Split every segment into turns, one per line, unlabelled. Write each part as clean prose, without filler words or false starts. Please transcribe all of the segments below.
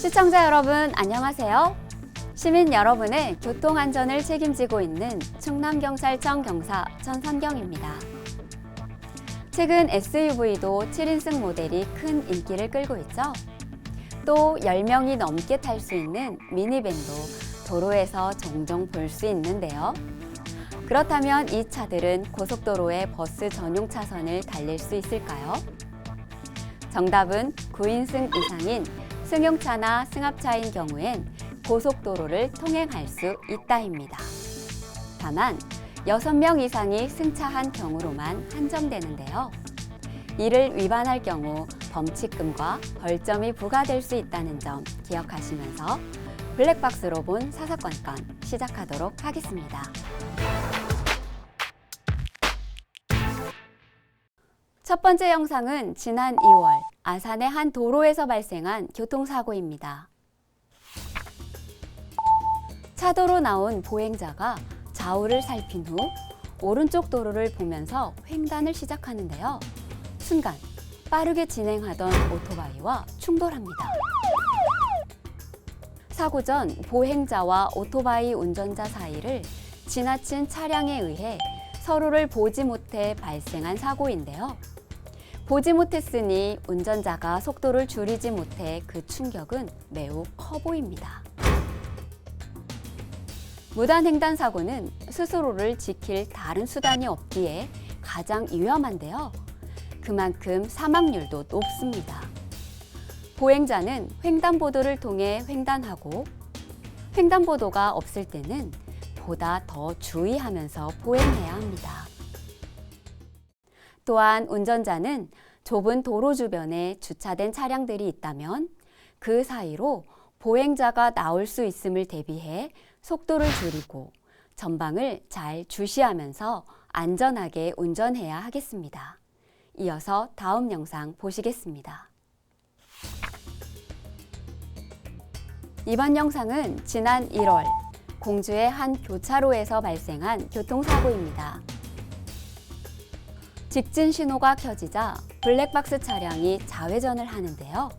시청자 여러분 안녕하세요. 시민 여러분의 교통안전을 책임지고 있는 충남경찰청 경사 전선경입니다. 최근 SUV도 7인승 모델이 큰 인기를 끌고 있죠. 또 10명이 넘게 탈 수 있는 미니밴도 도로에서 종종 볼 수 있는데요. 그렇다면 이 차들은 고속도로의 버스 전용 차선을 달릴 수 있을까요? 정답은 9인승 이상인 승용차나 승합차인 경우엔 고속도로를 통행할 수 있다입니다. 다만 6명 이상이 승차한 경우로만 한정되는데요. 이를 위반할 경우 범칙금과 벌점이 부과될 수 있다는 점 기억하시면서 블랙박스로 본 사사건건 시작하도록 하겠습니다. 첫 번째 영상은 지난 2월 아산의 한 도로에서 발생한 교통사고입니다. 차도로 나온 보행자가 좌우를 살핀 후 오른쪽 도로를 보면서 횡단을 시작하는데요. 순간 빠르게 진행하던 오토바이와 충돌합니다. 사고 전 보행자와 오토바이 운전자 사이를 지나친 차량에 의해 서로를 보지 못해 발생한 사고인데요. 보지 못했으니 운전자가 속도를 줄이지 못해 그 충격은 매우 커 보입니다. 무단횡단 사고는 스스로를 지킬 다른 수단이 없기에 가장 위험한데요. 그만큼 사망률도 높습니다. 보행자는 횡단보도를 통해 횡단하고 횡단보도가 없을 때는 보다 더 주의하면서 보행해야 합니다. 또한 운전자는 좁은 도로 주변에 주차된 차량들이 있다면 그 사이로 보행자가 나올 수 있음을 대비해 속도를 줄이고 전방을 잘 주시하면서 안전하게 운전해야 하겠습니다. 이어서 다음 영상 보시겠습니다. 이번 영상은 지난 1월 공주의 한 교차로에서 발생한 교통사고입니다. 직진 신호가 켜지자 블랙박스 차량이 좌회전을 하는데요.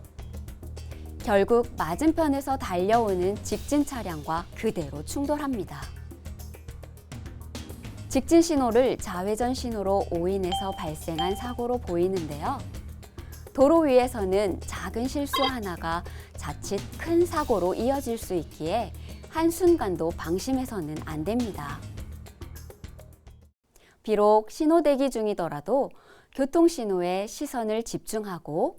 결국 맞은편에서 달려오는 직진 차량과 그대로 충돌합니다. 직진 신호를 좌회전 신호로 오인해서 발생한 사고로 보이는데요. 도로 위에서는 작은 실수 하나가 자칫 큰 사고로 이어질 수 있기에 한순간도 방심해서는 안 됩니다. 비록 신호 대기 중이더라도 교통신호에 시선을 집중하고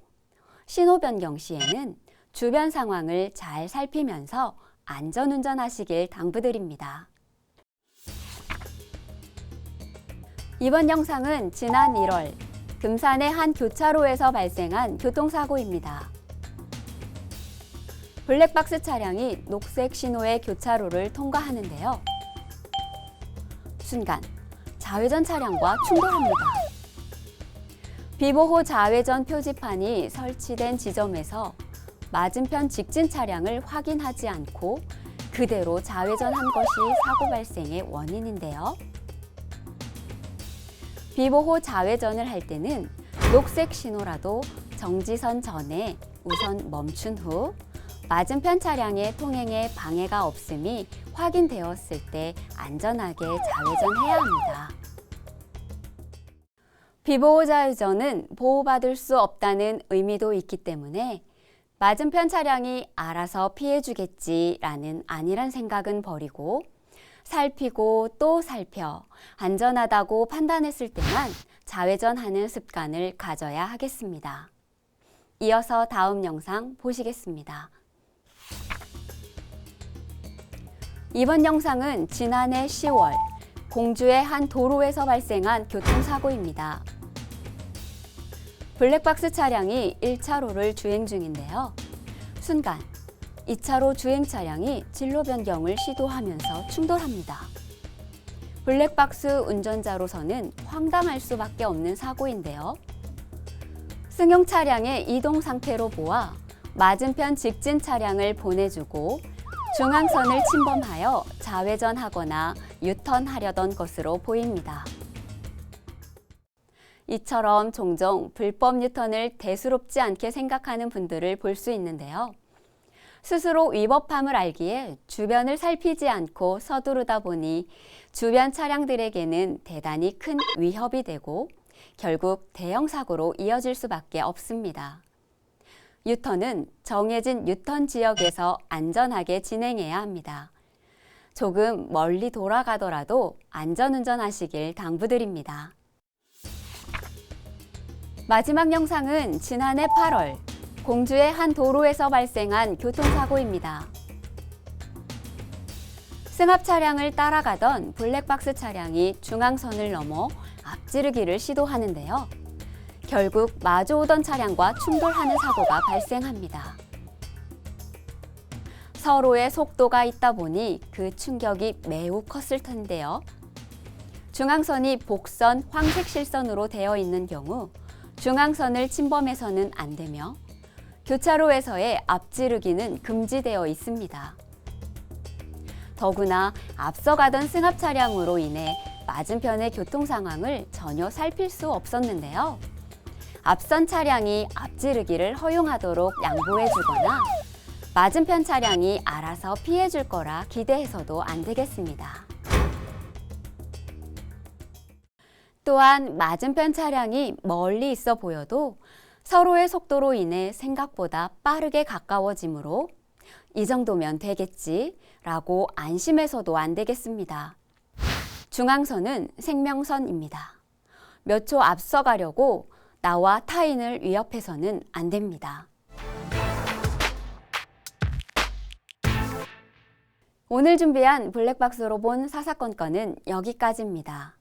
신호 변경 시에는 주변 상황을 잘 살피면서 안전운전하시길 당부드립니다. 이번 영상은 지난 1월 금산의 한 교차로에서 발생한 교통사고입니다. 블랙박스 차량이 녹색 신호의 교차로를 통과하는데요. 순간 좌회전 차량과 충돌합니다. 비보호 좌회전 표지판이 설치된 지점에서 맞은편 직진 차량을 확인하지 않고 그대로 좌회전한 것이 사고 발생의 원인인데요. 비보호 좌회전을 할 때는 녹색 신호라도 정지선 전에 우선 멈춘 후 맞은편 차량의 통행에 방해가 없음이 확인되었을 때 안전하게 좌회전해야 합니다. 비보호 좌회전은 보호받을 수 없다는 의미도 있기 때문에 맞은편 차량이 알아서 피해주겠지라는 안일한 생각은 버리고 살피고 또 살펴 안전하다고 판단했을 때만 좌회전하는 습관을 가져야 하겠습니다. 이어서 다음 영상 보시겠습니다. 이번 영상은 지난해 10월 공주의 한 도로에서 발생한 교통사고입니다. 블랙박스 차량이 1차로를 주행 중인데요. 순간 2차로 주행 차량이 진로 변경을 시도하면서 충돌합니다. 블랙박스 운전자로서는 황당할 수밖에 없는 사고인데요. 승용 차량의 이동 상태로 보아 맞은편 직진 차량을 보내주고 중앙선을 침범하여 좌회전하거나 유턴하려던 것으로 보입니다. 이처럼 종종 불법 유턴을 대수롭지 않게 생각하는 분들을 볼 수 있는데요. 스스로 위법함을 알기에 주변을 살피지 않고 서두르다 보니 주변 차량들에게는 대단히 큰 위협이 되고 결국 대형 사고로 이어질 수밖에 없습니다. 유턴은 정해진 유턴 지역에서 안전하게 진행해야 합니다. 조금 멀리 돌아가더라도 안전운전하시길 당부드립니다. 마지막 영상은 지난해 8월 공주의 한 도로에서 발생한 교통사고입니다. 승합 차량을 따라가던 블랙박스 차량이 중앙선을 넘어 앞지르기를 시도하는데요. 결국 마주오던 차량과 충돌하는 사고가 발생합니다. 서로의 속도가 있다 보니 그 충격이 매우 컸을 텐데요. 중앙선이 복선, 황색 실선으로 되어 있는 경우 중앙선을 침범해서는 안 되며 교차로에서의 앞지르기는 금지되어 있습니다. 더구나 앞서가던 승합 차량으로 인해 맞은편의 교통 상황을 전혀 살필 수 없었는데요. 앞선 차량이 앞지르기를 허용하도록 양보해주거나 맞은편 차량이 알아서 피해줄 거라 기대해서도 안 되겠습니다. 또한 맞은편 차량이 멀리 있어 보여도 서로의 속도로 인해 생각보다 빠르게 가까워지므로 이 정도면 되겠지라고 안심해서도 안 되겠습니다. 중앙선은 생명선입니다. 몇 초 앞서가려고 나와 타인을 위협해서는 안 됩니다. 오늘 준비한 블랙박스로 본 사사건 건은 여기까지입니다.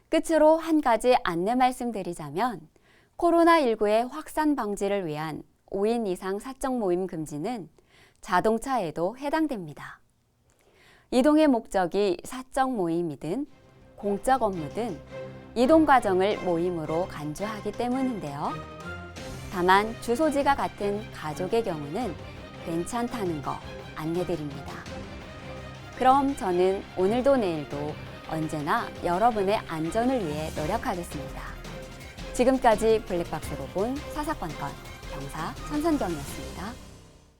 끝으로 한 가지 안내 말씀드리자면 코로나19의 확산 방지를 위한 5인 이상 사적 모임 금지는 자동차에도 해당됩니다. 이동의 목적이 사적 모임이든 공적 업무든 이동 과정을 모임으로 간주하기 때문인데요. 다만 주소지가 같은 가족의 경우는 괜찮다는 거 안내드립니다. 그럼 저는 오늘도 내일도 언제나 여러분의 안전을 위해 노력하겠습니다. 지금까지 블랙박스로 본 사사건건 경사 천선경이었습니다.